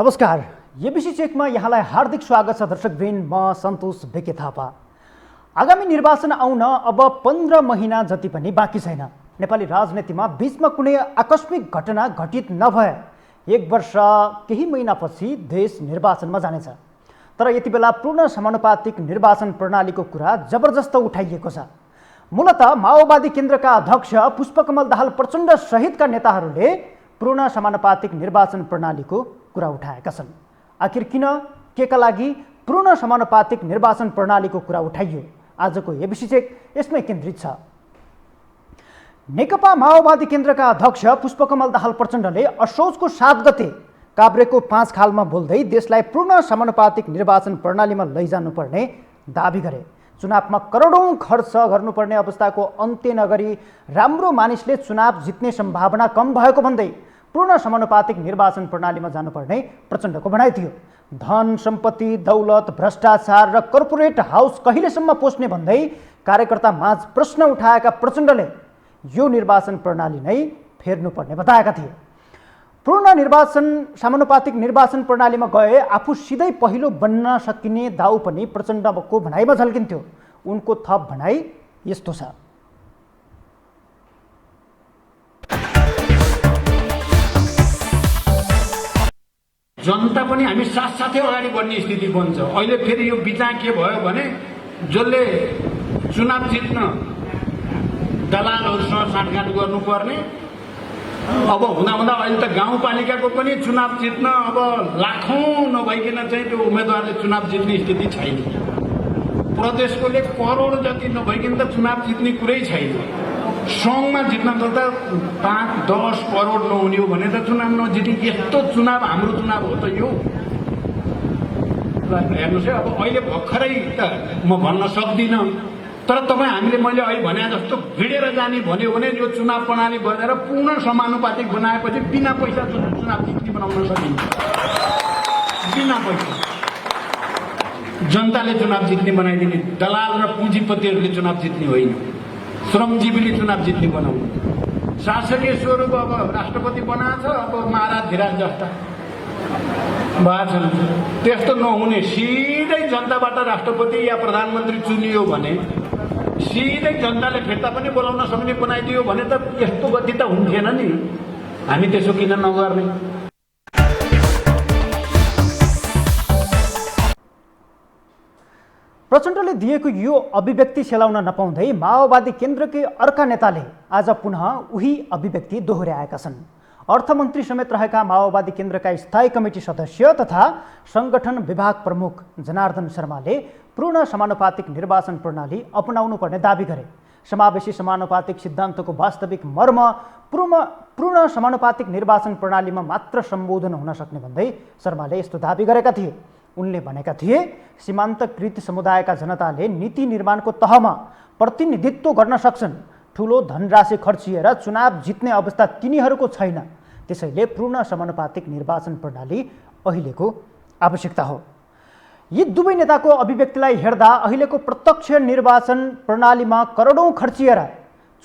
नमस्कार, एबिसी चेकमा यहाँलाई हार्दिक स्वागत छ दर्शकवृन्द। म सन्तोष बेके थापा। आगामी निर्वाचन आउन अब 15 महिना जति पनि बाँकी छैन। नेपाली राजनीतिमा बीचमा कुनै आकस्मिक घटना घटित नभए 1 वर्ष केही महिनापछि देश निर्वाचनमा जानेछ। तर यति बेला पूर्ण समानुपातिक निर्वाचन प्रणालीको कुरा जबरजस्त उठाइएको छ। मूलतः माओवादी केन्द्रका अध्यक्ष पुष्पकमल दाहाल प्रचण्ड सहितका नेताहरूले पूर्ण समानुपातिक निर्वाचन प्रणालीको कुरा उठाएका छन्। आखिर किन, केका लागि पूर्ण समानुपातिक निर्वाचन प्रणालीको कुरा उठाइयो? आजको एबिसी चेक यसमै केन्द्रित छ। नेकपा माओवादी केन्द्रका अध्यक्ष पुष्पकमल दाहाल प्रचण्डले असोजको 7 गते काभ्रेको 5 खालमा बोल्दै देशलाई पूर्ण समानुपातिक निर्वाचन प्रणालीमा लैजानुपर्ने दाबी गरे। चुनावमा करोडौं खर्च गर्नुपर्ने अवस्थाको अन्त्य नगरी राम्रो मानिसले चुनाव जित्ने सम्भावना कम भएको भन्दै पूर्ण समानुपातिक निर्वाचन प्रणालीमा जानुपर्ने प्रचण्डको भनाइ थियो। धन सम्पत्ति, दौलत, भ्रष्टाचार र कर्पोरेट हाउस कहिलेसम्म पोस्ने भन्दै कार्यकर्ता माझ प्रश्न उठाएका प्रचण्डले यो निर्वाचन प्रणाली नै फेर्नुपर्ने बताएका थिए। पूर्ण समानुपातिक निर्वाचन प्रणालीमा गए आफू सिधै पहिलो बन्न सकिने दाउ पनि प्रचण्डको भनाइमा झल्किन्थ्यो। उनको थप भनाइ यस्तो छ। जनता पनि हामी साथसाथै अगाडि बढ्ने स्थिति बन्छ। अहिले फेरि यो बिचा के भयो भने जसले चुनाव जित्न दलालहरूसँग साँठगाँठ गर्नुपर्ने, अब हुँदा अहिले त गाउँपालिकाको पनि चुनाव जित्न अब लाखौं नभइकन चाहिँ त्यो उम्मेदवारले चुनाव जित्ने स्थिति छैन। प्रदेशकोले करोड जति नभइकन त चुनाव जित्ने कुरै छैन। सङ्घमा जित्नको त 5-10 करोड नहुने हो भने त चुनाव नजित्ने। यस्तो चुनाव हाम्रो चुनाव हो त यो। हेर्नुहोस् है, अब अहिले भर्खरै त म भन्न सक्दिनँ, तर तपाईँ हामीले मैले अहिले भने जस्तो भिडेर जाने भन्यो भने यो चुनाव प्रणाली बनाएर पूर्ण समानुपातिक बनाएपछि बिना पैसा चुनाव जित्ने बनाउन सकिन्छ। बिना पैसा जनताले चुनाव जित्ने बनाइदिने, दलाल र पुँजीपतिहरूले चुनाव जित्ने होइन, श्रमजीवीले चुनाव जित्ने बनाउनु। शासकीय स्वरूप अब राष्ट्रपति बनाएको छ, अब महाराज धिराज जस्ता भएछन्। त्यस्तो नहुने, सिधै जनताबाट राष्ट्रपति या प्रधानमन्त्री चुनियो भने सिधै जनताले फिर्ता पनि बोलाउन सक्ने बनाइदियो भने त यस्तो गति त हुन्थेन नि। हामी त्यसो किन नगर्ने? प्रचण्डले दिएको यो अभिव्यक्ति सेलाउन नपाउँदै माओवादी केन्द्रकै अर्का नेताले आज पुनः उही अभिव्यक्ति दोहोर्याएका छन्। अर्थमन्त्री समेत रहेका माओवादी केन्द्रका स्थायी कमिटी सदस्य तथा संगठन विभाग प्रमुख जनार्दन शर्माले पूर्ण समानुपातिक निर्वाचन प्रणाली अपनाउनुपर्ने दाबी गरे। समावेशी समानुपातिक सिद्धान्तको वास्तविक मर्म पूर्ण समानुपातिक निर्वाचन प्रणालीमा मात्र सम्बोधन हुन सक्ने भन्दै शर्माले यस्तो दाबी गरेका थिए। उनले भनेका थिए, सीमान्तकृत समुदायका जनताले नीति निर्माणको तहमा प्रतिनिधित्व गर्न सक्छन्। ठुलो धनराशि खर्चिएर चुनाव जित्ने अवस्था तिनीहरूको छैन। त्यसैले पूर्ण समानुपातिक निर्वाचन प्रणाली अहिलेको आवश्यकता हो। यी दुवै नेताको अभिव्यक्तिलाई हेर्दा अहिलेको प्रत्यक्ष निर्वाचन प्रणालीमा करोडौं खर्चिएर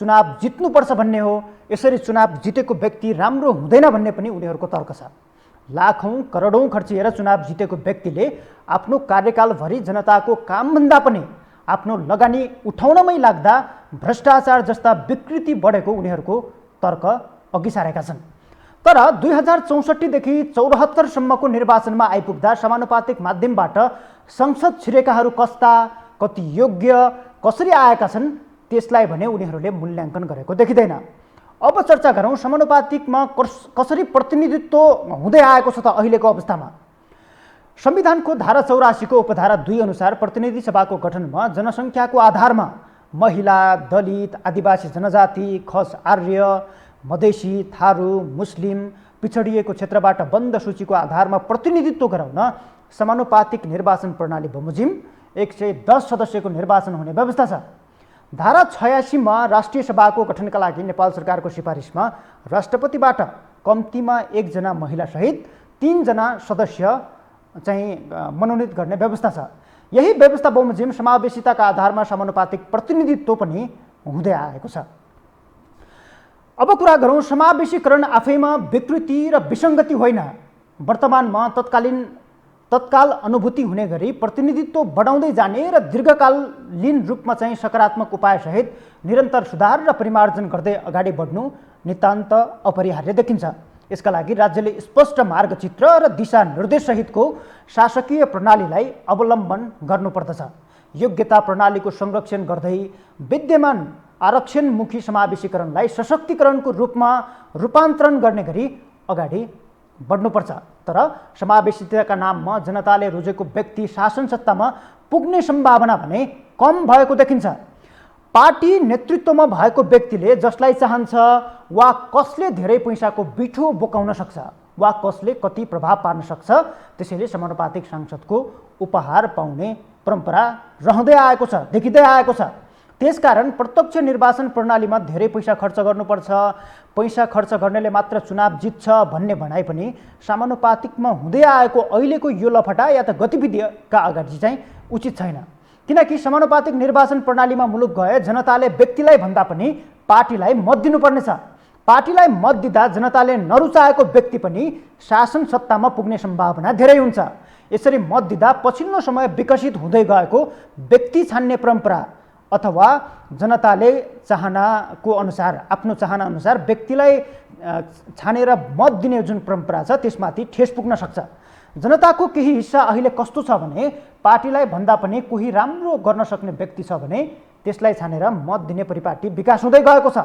चुनाव जित्नुपर्छ भन्ने हो। यसरी चुनाव जितेको व्यक्ति राम्रो हुँदैन भन्ने पनि उनीहरूको तर्क छ। लाखौं करोडौं खर्चिएर चुनाव जितेको व्यक्तिले आफ्नो कार्यकालभरि जनताको कामभन्दा पनि आफ्नो लगानी उठाउनमै लाग्दा भ्रष्टाचार जस्ता विकृति बढेको उनीहरूको तर्क अघि सारेका छन्। तर 2064 देखि 74 सम्मको निर्वाचनमा आइपुग्दा समानुपातिक माध्यमबाट संसद छिरेकाहरू कस्ता, कति योग्य, कसरी आएका छन् त्यसलाई भने उनीहरूले मूल्याङ्कन गरेको देखिँदैन। अब चर्चा गरौँ समानुपातिकमा कसरी प्रतिनिधित्व हुँदै आएको छ त अहिलेको अवस्थामा। संविधानको धारा 84 को उपधारा 2 अनुसार प्रतिनिधि सभाको गठनमा जनसङ्ख्याको आधारमा महिला, दलित, आदिवासी जनजाति, खस आर्य, मधेसी, थारू, मुस्लिम, पिछडिएको क्षेत्रबाट बन्द सूचीको आधारमा प्रतिनिधित्व गराउन समानुपातिक निर्वाचन प्रणाली बमोजिम 110 सदस्यको निर्वाचन हुने व्यवस्था छ। धारा 86 मा राष्ट्रिय सभाको गठनका लागि नेपाल सरकारको सिफारिसमा राष्ट्रपतिबाट कम्तीमा 1 जना महिला सहित 3 जना सदस्य चाहिँ मनोनित गर्ने व्यवस्था छ। यही व्यवस्था बमोजिम समावेशिताका आधारमा समानुपातिक प्रतिनिधित्व पनि हुँदै आएको छ। अब कुरा गरौँ समावेशीकरण आफैमा विकृति र विसङ्गति होइन, वर्तमानमा तत्काल अनुभूति हुने गरी प्रतिनिधित्व बढाउँदै जाने र दीर्घकालीन रूपमा चाहिँ सकारात्मक उपायसहित निरन्तर सुधार र परिमार्जन गर्दै अगाडि बढ्नु नितान्त अपरिहार्य देखिन्छ। यसका लागि राज्यले स्पष्ट मार्गचित्र र दिशानिर्देशसहितको शासकीय प्रणालीलाई अवलम्बन गर्नुपर्दछ। योग्यता प्रणालीको संरक्षण गर्दै विद्यमान आरक्षणमुखी समावेशीकरणलाई सशक्तिकरणको रूपमा रूपान्तरण गर्ने गरी अगाडि बढ्नुपर्छ। तर समावेशिताका नाममा जनताले रोजेको व्यक्ति शासन सत्तामा पुग्ने सम्भावना भने कम भएको देखिन्छ। पार्टी नेतृत्वमा भएको व्यक्तिले जसलाई चाहन्छ वा कसले धेरै पैसाको बिठो बोकाउन सक्छ वा कसले कति प्रभाव पार्न सक्छ, त्यसैले समानुपातिक सांसदको उपहार पाउने परम्परा रहँदै आएको छ, देखिँदै आएको छ। त्यसकारण प्रत्यक्ष निर्वाचन प्रणालीमा धेरै पैसा खर्च गर्नुपर्छ, पैसा खर्च गर्नेले मात्र चुनाव जित्छ भन्ने भनाइ पनि समानुपातिकमा हुँदै आएको अहिलेको यो लफडा या त गतिविधिका अगाडि चाहिँ उचित छैन। किनकि समानुपातिक निर्वाचन प्रणालीमा मुलुक गए जनताले व्यक्तिलाई भन्दा पनि पार्टीलाई मत दिनुपर्नेछ। पार्टीलाई मत दिँदा जनताले नरुचाएको व्यक्ति पनि शासन सत्तामा पुग्ने सम्भावना धेरै हुन्छ। यसरी मत दिँदा पछिल्लो समय विकसित हुँदै गएको व्यक्ति छान्ने परम्परा अथवा जनताले चाहनाको अनुसार आफ्नो चाहना अनुसार व्यक्तिलाई छानेर मत दिने जुन परम्परा छ त्यसमाथि ठेस पुग्न सक्छ। जनताको केही हिस्सा अहिले कस्तो छ भने पार्टीलाई भन्दा पनि कोही राम्रो गर्न सक्ने व्यक्ति छ भने त्यसलाई छानेर मत दिने परिपाटी विकास हुँदै गएको छ।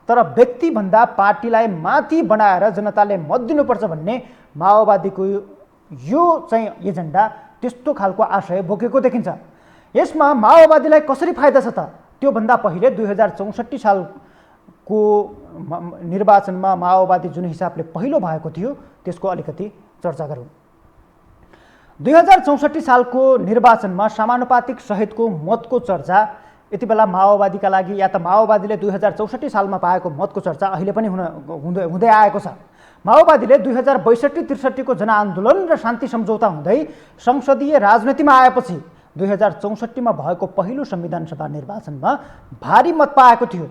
तर व्यक्तिभन्दा पार्टीलाई माथि बनाएर जनताले मत दिनुपर्छ भन्ने माओवादीको यो चाहिँ एजेन्डा त्यस्तो खालको आशय बोकेको देखिन्छ। यसमा माओवादीलाई कसरी फाइदा छ त? त्योभन्दा पहिले 2064 सालको निर्वाचनमा माओवादी जुन हिसाबले पहिलो भएको थियो त्यसको अलिकति चर्चा गरौँ। 2064 सालको निर्वाचनमा समानुपातिक सहितको मतको चर्चा यति बेला माओवादीका लागि या त माओवादीले 2064 सालमा पाएको मतको चर्चा अहिले पनि हुँदै आएको छ। माओवादीले 2062-63 को जनआन्दोलन र शान्ति सम्झौता हुँदै संसदीय राजनीतिमा आएपछि 2064 मा भएको पहिलो संविधान सभा निर्वाचनमा भारी मत पाएको थियो।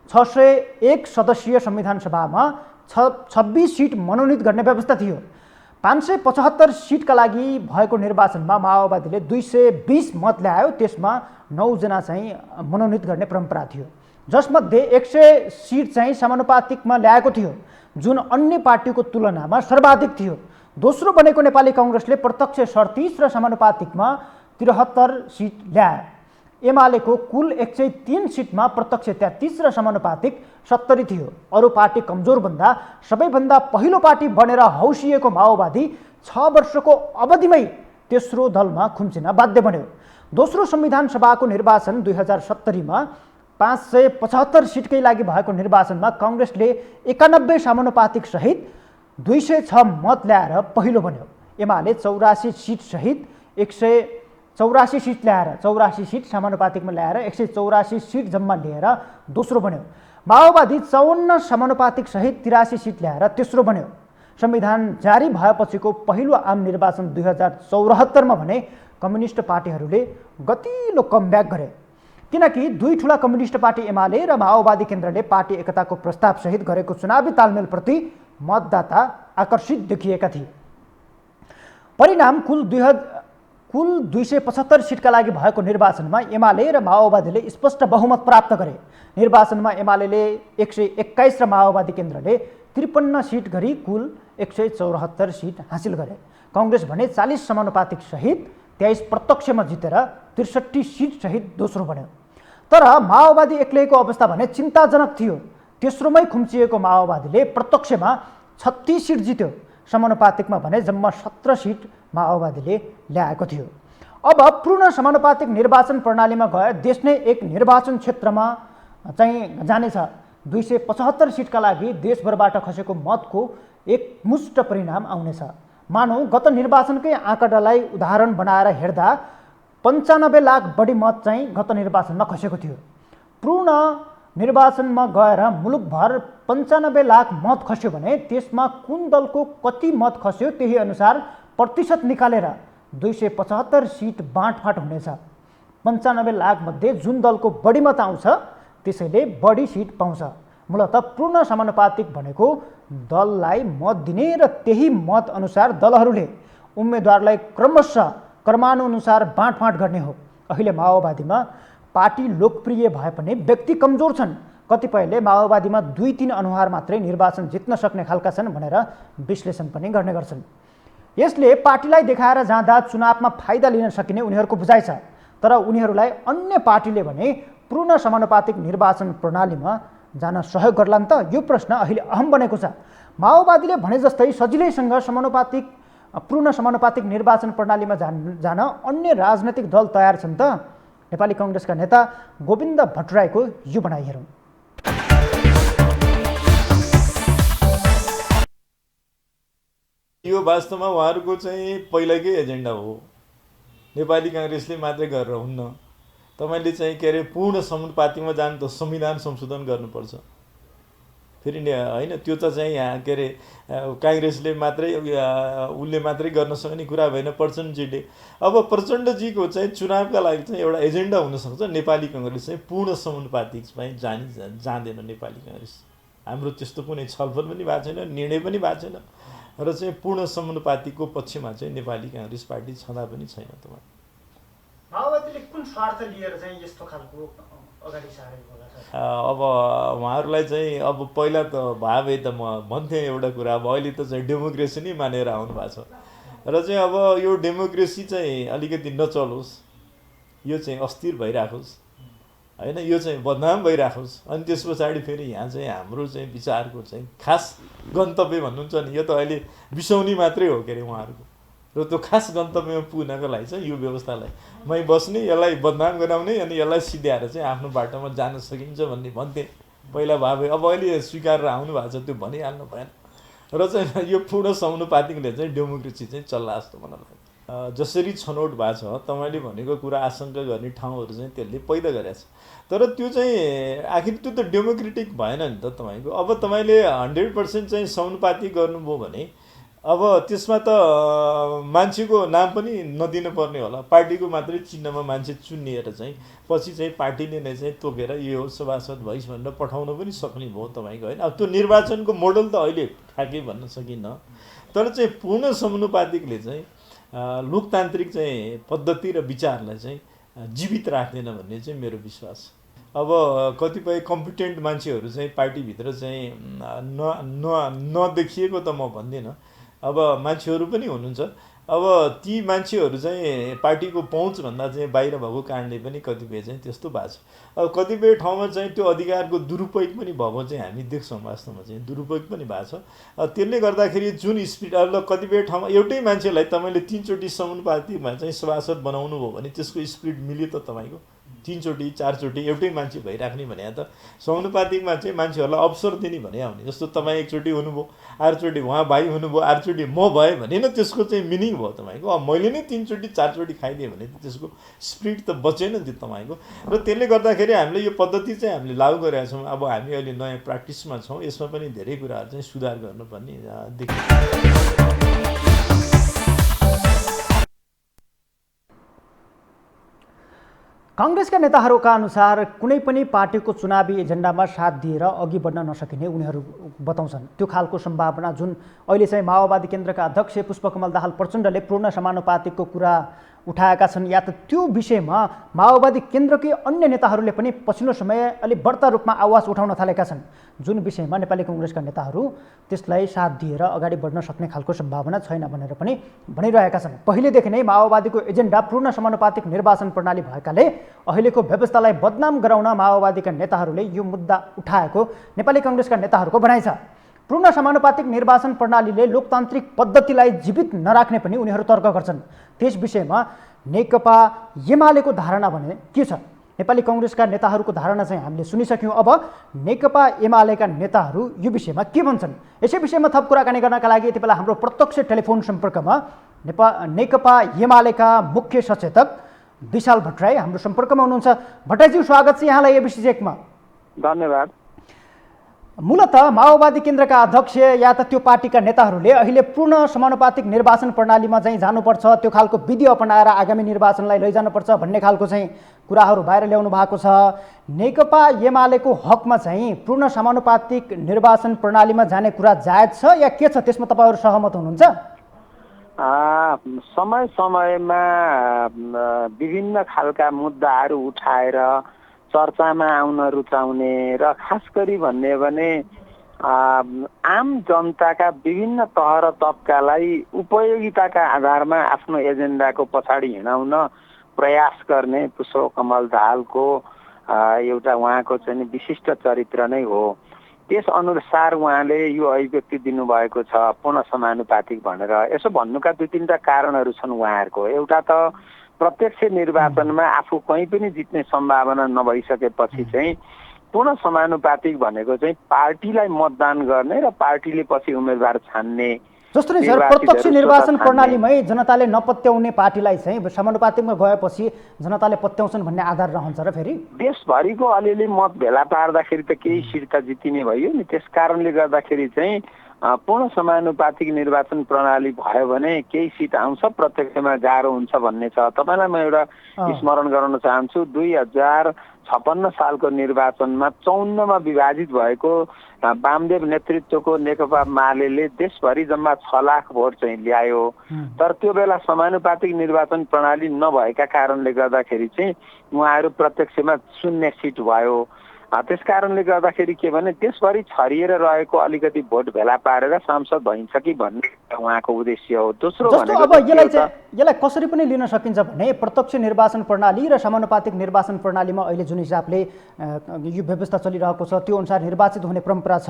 601 सदस्यीय संविधान सभामा 26 सिट मनोनित गर्ने व्यवस्था थियो। 575 सिटका लागि भएको निर्वाचनमा माओवादीले 220 मत ल्यायो। त्यसमा 9 जना चाहिँ मनोनित गर्ने परम्परा थियो, जसमध्ये 100 सिट चाहिँ समानुपातिकमा ल्याएको थियो, जुन अन्य पार्टीको तुलनामा सर्वाधिक थियो। दोस्रो बनेको नेपाली कांग्रेसले प्रत्यक्ष 37 र समानुपातिकमा 73 सिट ल्यायो। एमालेको कुल 103 सिटमा प्रत्यक्ष 33 र समानुपातिक 70 थियो। अरू पार्टी कमजोर भन्दा सबैभन्दा पहिलो पार्टी बनेर हौसिएको माओवादी 6 वर्षको अवधिमै तेस्रो दलमा खुम्चिन बाध्य बन्यो। दोस्रो संविधान सभाको निर्वाचन 2070 मा 575 सिटकै लागि भएको निर्वाचनमा कांग्रेसले 91 समानुपातिक सहित 206 मत ल्याएर पहिलो बन्यो। एमाले 84 सिट सहित 184 सिट ल्याएर 84 सिट समानुपातिकमा ल्याएर 184 सिट जम्मा लिएर दोस्रो बन्यो। माओवादी 54 समानुपातिक सहित 83 सिट ल्याएर तेस्रो बन्यो। संविधान जारी भएपछिको पहिलो आम निर्वाचन 2074 मा भने कम्युनिस्ट पार्टीहरूले गतिलो कमब्याक गरे, किनकि दुई ठूला कम्युनिस्ट पार्टी एमाले र माओवादी केन्द्रले पार्टी एकताको प्रस्ताव सहित गरेको चुनावी तालमेलप्रति मतदाता आकर्षित देखिएका थिए। परिणाम कुल 275 सिटका लागि भएको निर्वाचनमा एमाले र माओवादीले स्पष्ट बहुमत प्राप्त गरे। निर्वाचनमा एमाले 121 र माओवादी केन्द्रले 53 सिट गरी कुल 174 सिट हासिल गरे। कांग्रेस भने 40 समानुपातिक सहित 23 प्रत्यक्षमा जितेर 63 सिट सहित दोस्रो बन्यो। तर माओवादी एक्लैको अवस्था भने चिन्ताजनक थियो। तेस्रोमै खुम्चिएको माओवादीले प्रत्यक्षमा 36 सिट जित्यो। समानुपातिकमा भने जम्मा 17 सिट माओवादीले ल्याएको थियो। अब पूर्ण समानुपातिक निर्वाचन प्रणालीमा गए देश नै एक निर्वाचन क्षेत्रमा चाहिँ जानेछ। 275 सिटका लागि देशभरबाट खसेको मतको एकमुष्ट परिणाम आउनेछ। मानौ गत निर्वाचनकै आँकडालाई उदाहरण बनाएर हेर्दा 95 लाख बढी मत चाहिँ गत निर्वाचनमा खसेको थियो। पूर्ण निर्वाचनमा गएर मुलुकभर 95 लाख मत खस्यो भने त्यसमा कुन दलको कति मत खस्यो त्यही अनुसार प्रतिशत निकालेर 275 सिट बाँडफाँड हुनेछ। 95 लाख मध्ये जुन दलको बढी मत आउँछ त्यसैले बढी सिट पाउँछ मूलतः पूर्ण समानुपातिक भनेको दललाई मत दिने र त्यही मत अनुसार दलहरूले उम्मेदवारलाई क्रमशः क्रमानुसार बाँडफाँड गर्ने हो। अहिले माओवादीमा पार्टी लोकप्रिय भए पनि व्यक्ति कमजोर छन्। कतिपयले माओवादीमा 2-3 अनुहार मात्रै निर्वाचन जित्न सक्ने खालका छन् भनेर विश्लेषण पनि गर्ने गर्छन्। यसले पार्टीलाई देखाएर जाँदा चुनावमा फाइदा लिन सकिने उनीहरूको बुझाइ छ। तर उनीहरूलाई अन्य पार्टीले भने पूर्ण समानुपातिक निर्वाचन प्रणालीमा जान सहयोग गर्लान् त? यो प्रश्न अहिले अहम बनेको छ। माओवादीले भने जस्तै सजिलैसँग पूर्ण समानुपातिक निर्वाचन प्रणालीमा जान अन्य राजनैतिक दल तयार छन् त? नेपाली कांग्रेसका नेता गोविन्द भट्टराईको यो भनाइ हेरौँ। यो वास्तवमा उहाँहरूको चाहिँ पहिलाकै एजेन्डा हो। नेपाली कांग्रेसले मात्रै गरेर हुन्न। तपाईँले चाहिँ के अरे पूर्ण समानुपातिकमा जानु त संविधान संशोधन गर्नुपर्छ। फेरि होइन, त्यो त चाहिँ यहाँ के अरे कांग्रेसले मात्रै उसले मात्रै गर्न सक्ने कुरा भएन, प्रचण्डजीले। अब प्रचण्डजीको चाहिँ चुनावका लागि चाहिँ एउटा एजेन्डा हुनसक्छ। नेपाली कांग्रेस चाहिँ पूर्ण समानुपातिक चाहिँ जाँदैन। नेपाली कांग्रेस हाम्रो त्यस्तो कुनै छलफल पनि भएको छैन, निर्णय पनि भएको छैन र चाहिँ पूर्ण समानुपातिकको पक्षमा चाहिँ नेपाली कांग्रेस पार्टी छँदा पनि छैन। तपाईँ माओवादीले कुन स्वार्थ लिएर चाहिँ यस्तो खालको अगाडि सारेको होला? अब उहाँहरूलाई चाहिँ अब पहिला त भए त म भन्थेँ एउटा कुरा, अब अहिले त चाहिँ डेमोक्रेसी नै मानेर आउनु भएको छ र चाहिँ अब यो डेमोक्रेसी चाहिँ अलिकति नचलोस्, यो चाहिँ अस्थिर भइराखोस् होइन, यो चाहिँ बदनाम भइराखोस्। अनि त्यस पछाडि फेरि यहाँ चाहिँ हाम्रो चाहिँ विचारको चाहिँ खास गन्तव्य भन्नुहुन्छ नि, यो त अहिले बिसाउनी मात्रै हो के अरे उहाँहरूको। र त्यो खास गन्तव्यमा पुग्नको लागि चाहिँ यो व्यवस्थालाई मै बस्ने, यसलाई बदनाम गराउने अनि यसलाई सिध्याएर चाहिँ आफ्नो बाटोमा जान सकिन्छ भन्ने भन्थेँ पहिला भए। अब अहिले स्वीकारेर आउनु भएको छ, त्यो भनिहाल्नु भएन। र चाहिँ यो पूर्ण समानुपातिकले चाहिँ डेमोक्रेसी चाहिँ चल्ला जस्तो मलाई लाग्छ। जसरी छनौट भएको छ, तपाईँले भनेको कुरा आशंका गर्ने ठाउँहरू चाहिँ त्यसले पैदा गरेको छ। तर त्यो चाहिँ आखिर त्यो त डेमोक्रेटिक भएन नि त तपाईँको। अब तपाईँले 100% चाहिँ समानुपातिक गर्नुभयो भने अब त्यसमा त मान्छेको नाम पनि नदिनु पर्ने होला, पार्टीको मात्रै चिन्हमा मान्छे चुनिएर चाहिँ पछि चाहिँ पार्टीले नै चाहिँ तोकेर यो सभासद भइस् भनेर पठाउन पनि सक्ने भयो तपाईँको होइन। अब त्यो निर्वाचनको मोडल त अहिले ठ्याक्कै भन्न सकिन्न। तर चाहिँ पूर्ण समानुपातिकले चाहिँ लोकतान्त्रिक चाहिँ पद्धति र विचारलाई चाहिँ जीवित राख्दैन भन्ने चाहिँ मेरो विश्वास। अब कतिपय कम्पिटेन्ट मान्छेहरू चाहिँ पार्टीभित्र चाहिँ नदेखिएको त म भन्दिनँ, अब मान्छेहरू पनि हुनुहुन्छ। अब ती मान्छेहरू चाहिँ पार्टीको पहुँचभन्दा चाहिँ बाहिर भएको कारणले पनि कतिपय चाहिँ त्यस्तो भएको छ। अब कतिपय ठाउँमा चाहिँ त्यो अधिकारको दुरुपयोग पनि भएको चाहिँ हामी देख्छौँ, वास्तवमा चाहिँ दुरुपयोग पनि भएको छ। त्यसले गर्दाखेरि जुन स्पिड, अब कतिपय ठाउँमा एउटै मान्छेलाई तपाईँले 3 चोटि समानुपातिकमा चाहिँ सभासद बनाउनु भयो भने त्यसको स्पिड मिल्यो त तपाईँको? 3 चोटि 4 चोटि एउटै मान्छे भइराख्ने भने त समानुपातिकमा चाहिँ मान्छेहरूलाई अवसर दिने भने आउने। जस्तो तपाईँ एकचोटि हुनुभयो, अर्कोचोटि उहाँ भाइ हुनुभयो, अर्कोचोटि म भएँ भने न त्यसको चाहिँ मिनिङ भयो तपाईँको। अब मैले नै 3 चोटि 4 चोटि खाइदिएँ भने त त्यसको स्पिड त बचेन नि तपाईँको। र त्यसले गर्दाखेरि हामीले यो पद्धति चाहिँ हामीले लागू गरेका छौँ। अब हामी अहिले नयाँ प्र्याक्टिसमा छौँ, यसमा पनि धेरै कुराहरू चाहिँ सुधार गर्नुपर्ने देखिन्छ। कांग्रेसका नेताहरूका अनुसार कुनै पनि पार्टीको चुनावी एजेन्डामा साथ दिएर अघि बढ्न नसकिने उनीहरू बताउँछन्। त्यो खालको सम्भावना जुन अहिले चाहिँ माओवादी केन्द्रका अध्यक्ष पुष्पकमल दाहाल प्रचण्डले पूर्ण समानुपातिकको कुरा उठाएका छन्, या त त्यो विषयमा माओवादी केन्द्रकै अन्य नेताहरूले पनि पछिल्लो समय अलि बढ्ता रूपमा आवाज उठाउन थालेका छन्, जुन विषयमा नेपाली कांग्रेसका नेताहरू त्यसलाई साथ दिएर अगाडि बढ्न सक्ने खालको सम्भावना छैन भनेर पनि भनिरहेका छन्। पहिलेदेखि नै माओवादीको एजेन्डा पूर्ण समानुपातिक निर्वाचन प्रणाली भएकाले अहिलेको व्यवस्थालाई बदनाम गराउन माओवादीका नेताहरूले यो मुद्दा उठाएको नेपाली कांग्रेसका नेताहरूको भनाइ छ। पूर्ण समानुपातिक निर्वाचन प्रणालीले लोकतान्त्रिक पद्धतिलाई जीवित नराख्ने पनि उनीहरू तर्क गर्छन्। त्यस विषयमा नेकपा एमालेको धारणा भने के छ? नेपाली कांग्रेसका नेताहरूको धारणा चाहिँ हामीले सुनिसक्यौँ। अब नेकपा एमालेका नेताहरू यो विषयमा के भन्छन्? यसै विषयमा थप कुराकानी गर्नका लागि यति बेला हाम्रो प्रत्यक्ष टेलिफोन सम्पर्कमा नेकपा एमालेका मुख्य सचेतक विशाल भट्टराई हाम्रो सम्पर्कमा हुनुहुन्छ। भट्टराईज्यू, स्वागत छ यहाँलाई एबिसी चेकमा। धन्यवाद। मूलतः माओवादी केन्द्रका अध्यक्ष या त त्यो पार्टीका नेताहरूले अहिले पूर्ण समानुपातिक निर्वाचन प्रणालीमा चाहिँ जानुपर्छ, त्यो खालको विधि अपनाएर आगामी निर्वाचनलाई लैजानुपर्छ भन्ने खालको चाहिँ कुराहरू बाहिर ल्याउनु भएको छ। नेकपा एमालेको हकमा चाहिँ पूर्ण समानुपातिक निर्वाचन प्रणालीमा जाने कुरा जायज छ या के छ, त्यसमा तपाईँहरू सहमत हुनुहुन्छ? समय समयमा विभिन्न खालका मुद्दाहरू उठाएर चर्चामा आउन रुचाउने र खास गरी भन्ने भने आम जनताका विभिन्न तह र तबकालाई उपयोगिताका आधारमा आफ्नो एजेन्डाको पछाडि हिँडाउन प्रयास गर्ने पुष्पकमल दाहालको एउटा उहाँको चाहिँ विशिष्ट चरित्र नै हो। त्यस अनुसार उहाँले यो अभिव्यक्ति दिनुभएको छ पूर्ण समानुपातिक भनेर। यसो भन्नुका दुई तीनटा कारणहरू छन् उहाँहरूको। एउटा त प्रत्यक्ष निर्वाचनमा आफू कहीँ पनि जित्ने सम्भावना नभइसकेपछि चाहिँ पूर्ण समानुपातिक भनेको चाहिँ पार्टीलाई मतदान गर्ने र पार्टीले पछि उम्मेदवार छान्ने। जस्तो नि सर, प्रत्यक्ष निर्वाचन प्रणालीमै जनताले नपत्याउने पार्टीलाई चाहिँ समानुपातिकमा गएपछि जनताले पत्याउँछन् भन्ने आधार रहन्छ र फेरि देशभरिको अलिअलि मत भेला पार्दाखेरि त केही सिट त जितिने भयो नि। त्यस कारणले गर्दाखेरि चाहिँ पूर्ण समानुपातिक निर्वाचन प्रणाली भयो भने केही सिट आउँछ, प्रत्यक्षमा गाह्रो हुन्छ भन्ने छ। तपाईँलाई म एउटा स्मरण गराउन चाहन्छु, 2056 सालको निर्वाचनमा 54 मा विभाजित भएको वामदेव नेतृत्वको नेकपा माले देशभरि जम्मा 6 लाख भोट चाहिँ ल्यायो। तर त्यो बेला समानुपातिक निर्वाचन प्रणाली नभएका कारणले गर्दाखेरि चाहिँ उहाँहरू प्रत्यक्षमा 0 सिट भयो। त्यस कारणले गर्दाखेरि के भने देशभरि छरिएर रहेको अलिकति भोट भेला पारेर सांसद भइन्छ कि भन्ने उहाँको उद्देश्य हो। दोस्रो भनेको अब यसलाई कसरी पनि लिन सकिन्छ भने प्रत्यक्ष निर्वाचन प्रणाली र समानुपातिक निर्वाचन प्रणालीमा अहिले जुन हिसाबले यो व्यवस्था चलिरहेको छ त्यो अनुसार निर्वाचित हुने परम्परा छ।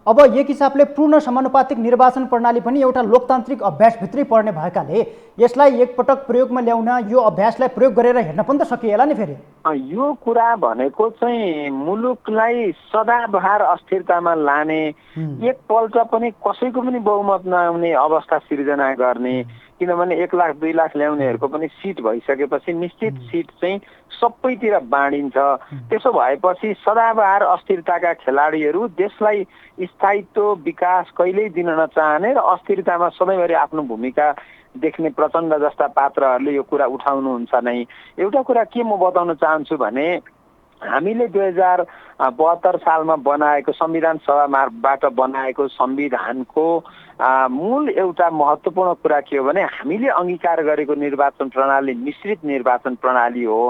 अब एक हिसाबले पूर्ण समानुपातिक निर्वाचन प्रणाली पनि एउटा लोकतान्त्रिक अभ्यासभित्रै पर्ने भएकाले यसलाई एकपटक प्रयोगमा ल्याउन यो अभ्यासलाई प्रयोग गरेर हेर्न पनि त सकिएला नि फेरि। यो कुरा भनेको चाहिँ मुलुकलाई सदाबहार अस्थिरतामा लाने, एकपल्ट पनि कसैको पनि बहुमत नआउने अवस्था सिर्जना गर्ने। किनभने 1 लाख 2 लाख ल्याउनेहरूको पनि सिट भइसकेपछि निश्चित सिट चाहिँ सबैतिर बाँडिन्छ। त्यसो भएपछि सदाबहार अस्थिरताका खेलाडीहरू देशलाई स्थायित्व विकास कहिल्यै दिन नचाहने र अस्थिरतामा सधैँभरि आफ्नो भूमिका देख्ने प्रचण्ड जस्ता पात्रहरूले यो कुरा उठाउनुहुन्छ नै। एउटा कुरा के म बताउन चाहन्छु भने हामीले 2072 सालमा बनाएको संविधान सभाबाट बनाएको संविधानको मूल एउटा महत्त्वपूर्ण कुरा के हो भने हामीले अंगीकार गरेको निर्वाचन प्रणाली मिश्रित निर्वाचन प्रणाली हो।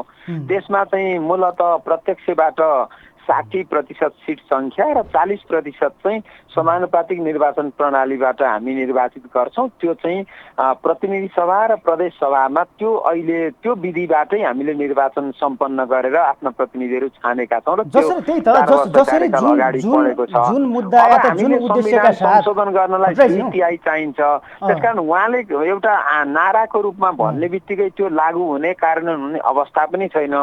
त्यसमा चाहिँ मूलतः प्रत्यक्षबाट 60% सिट संख्या र 40% चाहिँ समानुपातिक निर्वाचन प्रणालीबाट हामी निर्वाचित गर्छौं। त्यो चाहिँ प्रतिनिधि सभा र प्रदेश सभामा त्यो अहिले त्यो विधिबाटै हामीले निर्वाचन सम्पन्न गरेर आफ्ना प्रतिनिधिहरू छानेका छौं र जसरी जुन मुद्दा या त जुन उद्देश्यका साथ संशोधन गर्नलाई सीटीआई चाहिन्छ। त्यसकारण उहाँले एउटा नाराको रूपमा भन्ने बित्तिकै त्यो लागू हुने कार्यान्वयन हुने अवस्था पनि छैन।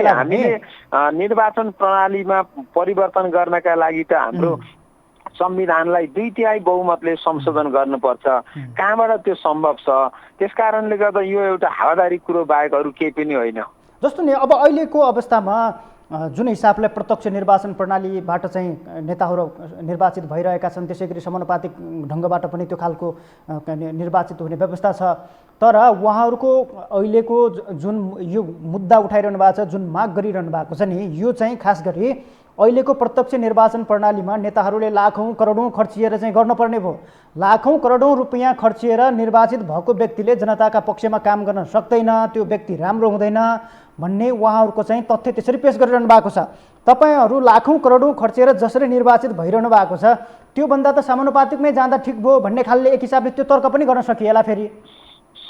हामीले निर्वाचन प्रणालीमा परिवर्तन गर्नका लागि त हाम्रो संविधानलाई 2/3 बहुमतले संशोधन गर्नुपर्छ। कहाँबाट त्यो सम्भव छ? त्यसकारणले गर्दा यो एउटा हावादारी कुरो बाहेक अरू केही पनि होइन। जस्तो नि अब अहिलेको अवस्थामा जुन हिसाबले प्रत्यक्ष निर्वाचन प्रणालीबाट चाहिँ नेताहरू निर्वाचित भइरहेका छन्, त्यसै गरी समानुपातिक ढङ्गबाट पनि त्यो खालको निर्वाचित हुने व्यवस्था छ। तर उहाँहरूको अहिलेको जुन यो मुद्दा उठाइरहनु भएको छ, जुन माग गरिरहनु भएको छ नि, यो चाहिँ खास गरी अहिलेको प्रत्यक्ष निर्वाचन प्रणालीमा नेताहरूले लाखौं करोडौं खर्चिएर चाहिँ गर्नुपर्ने भयो। लाखौं करोडौं रुपियाँ खर्चिएर निर्वाचित भएको व्यक्तिले जनताका पक्षमा काम गर्न सक्दैन, त्यो व्यक्ति राम्रो हुँदैन भन्ने उहाँहरूको चाहिँ तथ्य त्यसरी पेश गरिरहनु भएको छ। तपाईहरू लाखौं करोडौं खर्चेर जसरी निर्वाचित भइरहनु भएको छ त्योभन्दा त समानुपातिकमै जाँदा ठिक भयो भन्ने खालले एक हिसाबले त्यो तर्क पनि गर्न सकिएला। फेरि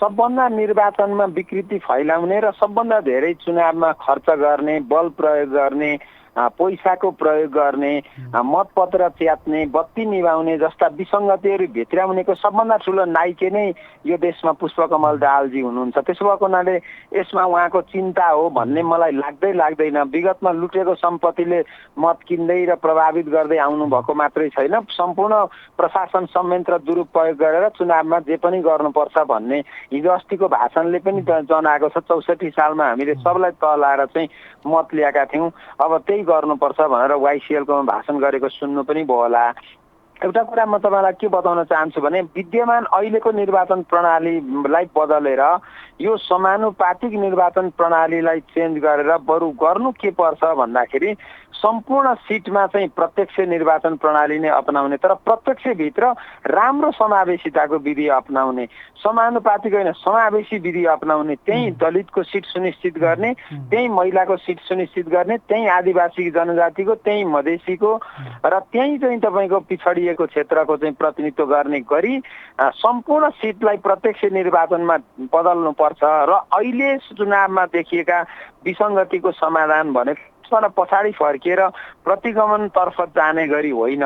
सबभन्दा निर्वाचनमा विकृति फैलाउने र सबभन्दा धेरै चुनावमा खर्च गर्ने, बल प्रयोग गर्ने, पैसाको प्रयोग गर्ने, मतपत्र च्यात्ने, बत्ती निभाउने जस्ता विसङ्गतिहरू भित्राउनेको सबभन्दा ठुलो नायिके नै यो देशमा पुष्पकमल दाहालजी हुनुहुन्छ। त्यसो भएको हुनाले यसमा उहाँको चिन्ता हो भन्ने मलाई लाग्दैन। विगतमा लुटेको सम्पत्तिले मत किन्दै र प्रभावित गर्दै आउनु भएको मात्रै छैन, सम्पूर्ण प्रशासन संयन्त्र दुरुपयोग गरेर चुनावमा जे पनि गर्नुपर्छ भन्ने हिजो अस्तिको भाषणले पनि जनाएको छ। 64 सालमा हामीले सबलाई तह लाएर चाहिँ मत ल्याएका थियौँ। अब त्यही गर्नुपर्छ भनेर YCL-को भाषण गरेको सुन्नु पनि भयो होला। एउटा कुरा म तपाईँलाई के बताउन चाहन्छु भने विद्यमान अहिलेको निर्वाचन प्रणालीलाई बदलेर यो समानुपातिक निर्वाचन प्रणालीलाई चेन्ज गरेर बरु गर्नु के पर्छ भन्दाखेरि सम्पूर्ण सिटमा चाहिँ प्रत्यक्ष निर्वाचन प्रणाली नै अपनाउने, तर प्रत्यक्षभित्र राम्रो समावेशिताको विधि अपनाउने, समानुपातिक होइन समावेशी विधि अपनाउने, त्यही दलितको सिट सुनिश्चित गर्ने, त्यही महिलाको सिट सुनिश्चित गर्ने, त्यही आदिवासी जनजातिको, त्यही मधेसीको र त्यही चाहिँ तपाईँको पिछडिएको क्षेत्रको चाहिँ प्रतिनिधित्व गर्ने गरी सम्पूर्ण सिटलाई प्रत्यक्ष निर्वाचनमा बदल्नु पर्छ र अहिले चुनावमा देखिएका विसङ्गतिको समाधान भनेको पछाडि फर्किएर प्रतिगमनतर्फ जाने गरी होइन,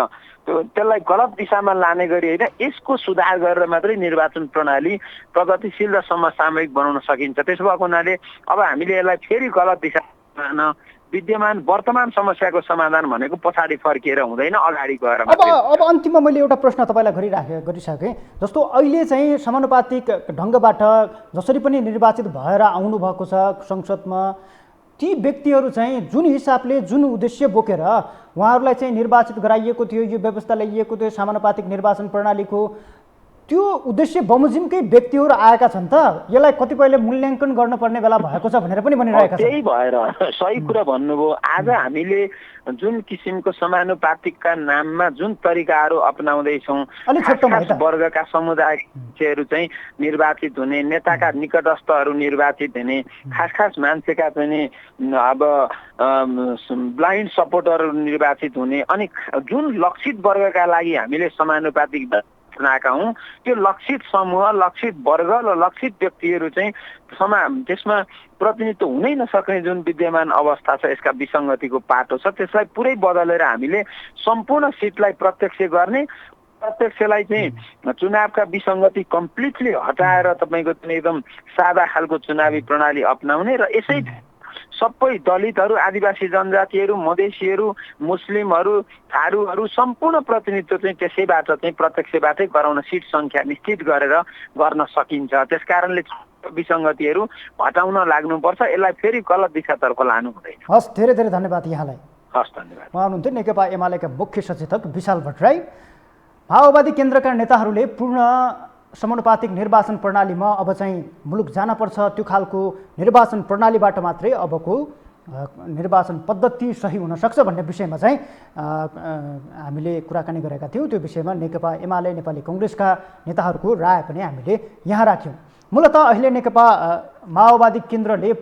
त्यसलाई गलत दिशामा लाने गरी होइन, यसको सुधार गरेर मात्रै निर्वाचन प्रणाली प्रगतिशील र समसामयिक बनाउन सकिन्छ। त्यसो भएको हुनाले अब हामीले यसलाई फेरि गलत दिशामा विद्यमान वर्तमान समस्याको समाधान भनेको पछाडि फर्किएर हुँदैन, अगाडि गएर। अब अन्तिममा मैले एउटा प्रश्न तपाईँलाई गरिसकेँ। जस्तो अहिले चाहिँ समानुपातिक ढङ्गबाट जसरी पनि निर्वाचित भएर आउनुभएको छ संसदमा, ती व्यक्तिहरू चाहिँ जुन हिसाबले जुन उद्देश्य बोकेर उहाँहरूलाई चाहिँ निर्वाचित गराइएको थियो, यो व्यवस्था ल्याइएको थियो समानुपातिक निर्वाचन प्रणालीको, त्यो उद्देश्य बमोजिमकै व्यक्तिहरू आएका छन् त, यसलाई कतिपयले मूल्याङ्कन गर्नुपर्ने बेला भएको छ भनेर पनि भनिरहेका छन्। त्यही भएर सही कुरा भन्नुभयो। आज हामीले जुन किसिमको समानुपातिकका नाममा जुन तरिकाहरू अपनाउँदैछौँ, वर्गका समुदायहरू चाहिँ निर्वाचित हुने, नेताका निकटस्थहरू निर्वाचित हुने, खास मान्छेका चाहिँ अब ब्लाइन्ड सपोर्टरहरू निर्वाचित हुने, अनि जुन लक्षित वर्गका लागि हामीले समानुपातिक बनाएका हौँ, त्यो लक्षित समूह, लक्षित वर्ग र लक्षित व्यक्तिहरू चाहिँ त्यसमा प्रतिनिधित्व हुनै नसक्ने जुन विद्यमान अवस्था छ, यसका विसङ्गतिको पाटो छ, त्यसलाई पुरै बदलेर हामीले सम्पूर्ण सिटलाई प्रत्यक्ष गर्ने, प्रत्यक्षलाई चाहिँ चुनावका विसङ्गति कम्प्लिटली हटाएर तपाईँको एकदम सादा खालको चुनावी प्रणाली अपनाउने र यसै सबै दलितहरू, आदिवासी जनजातिहरू, मधेसीहरू, मुस्लिमहरू, थारूहरू सम्पूर्ण प्रतिनिधित्व चाहिँ त्यसैबाट चाहिँ प्रत्यक्षबाटै गराउन सिट सङ्ख्या निश्चित गरेर गर्न सकिन्छ। त्यसकारणले विसङ्गतिहरू हटाउन लाग्नुपर्छ, यसलाई फेरि गलत दिशातर्फ लानु हुँदैन। हस्, धेरै धेरै धन्यवाद यहाँलाई। हस्, धन्यवाद। उहाँ हुनुहुन्थ्यो नेकपा एमालेका मुख्य सचेतक विशाल भट्टराई। माओवादी केन्द्रका नेताहरूले पूर्ण समानुपातिक निर्वाचन प्रणालीमा अब चाहिँ मुलुक जानपर्छ, त्यो खालको निर्वाचन प्रणालीबाट मात्रै अबको निर्वाचन पद्धति सही हुन सक्छ भन्ने विषयमा चाहिँ हामीले कुराकानी गरेका थियौँ। त्यो विषयमा नेकपा एमाले, नेपाली कङ्ग्रेसका नेताहरूको राय पनि हामीले यहाँ राख्यौँ। मूलतः अहिले नेकपा माओवादी केन्द्रले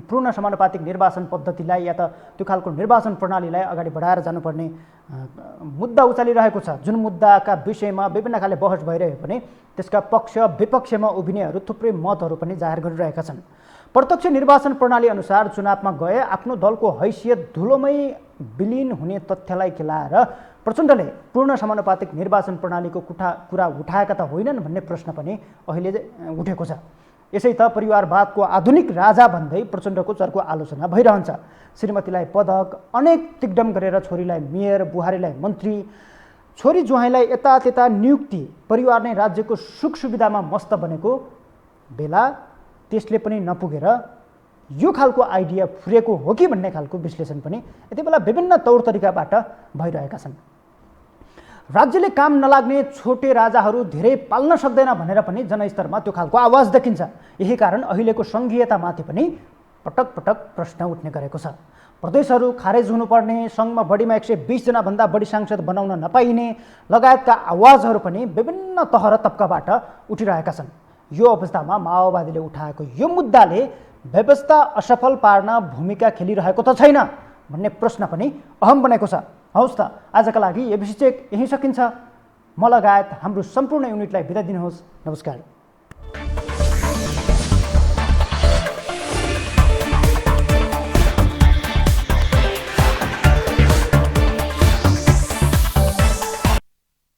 पूर्ण समानुपातिक निर्वाचन पद्धतिलाई या त त्यो खालको निर्वाचन प्रणालीलाई अगाडि बढाएर जानुपर्ने मुद्दा उचालिरहेको छ, जुन मुद्दाका विषयमा विभिन्न खाले बहस भइरहे पनि त्यसका पक्ष विपक्षमा उभिनेहरू थुप्रै मतहरू पनि जाहेर गरिरहेका छन्। प्रत्यक्ष निर्वाचन प्रणाली अनुसार चुनावमा गए आफ्नो दलको हैसियत धुलोमै विलिन हुने तथ्यलाई खेलाएर प्रचण्डले पूर्ण समानुपातिक निर्वाचन प्रणालीको कुरा उठाएका त होइनन् भन्ने प्रश्न पनि अहिले उठेको छ। यसै त परिवारवादको आधुनिक राजा भन्दै प्रचण्डको चर्को आलोचना भइरहन्छ। श्रीमतीलाई पदक, अनेक तिग्दम गरेर छोरीलाई मेयर, बुहारीलाई मन्त्री, छोरी जुहाईलाई यता त्यता नियुक्ति, परिवार नै राज्यको सुख सुविधामा मस्त बनेको बेला त्यसले पनि नपुगेर यो खालको आइडिया फुरेको हो कि भन्ने खालको विश्लेषण पनि यति बेला विभिन्न तौर तरिकाबाट भइरहेका छन्। राज्यले काम नलाग्ने छोटे राजाहरू धेरै पाल्न सक्दैन भनेर पनि जनस्तरमा त्यो खालको आवाज देखिन्छ। यही कारण अहिलेको सङ्घीयतामाथि पनि पटक पटक प्रश्न उठ्ने गरेको छ। प्रदेशहरू खारेज हुनुपर्ने, सङ्घमा बढीमा 120 जनाभन्दा बढी सांसद बनाउन नपाइने लगायतका आवाजहरू पनि विभिन्न तह र तब्काबाट उठिरहेका छन्। यो अवस्थामा माओवादीले उठाएको यो मुद्दाले व्यवस्था असफल पार्न भूमिका खेलिरहेको त छैन भन्ने प्रश्न पनि अहम बनेको छ। हौस् त, आजका लागि एबिसी चेक यहीँ सकिन्छ। म लगायत हाम्रो सम्पूर्ण युनिटलाई बिदा दिनुहोस्। नमस्कार।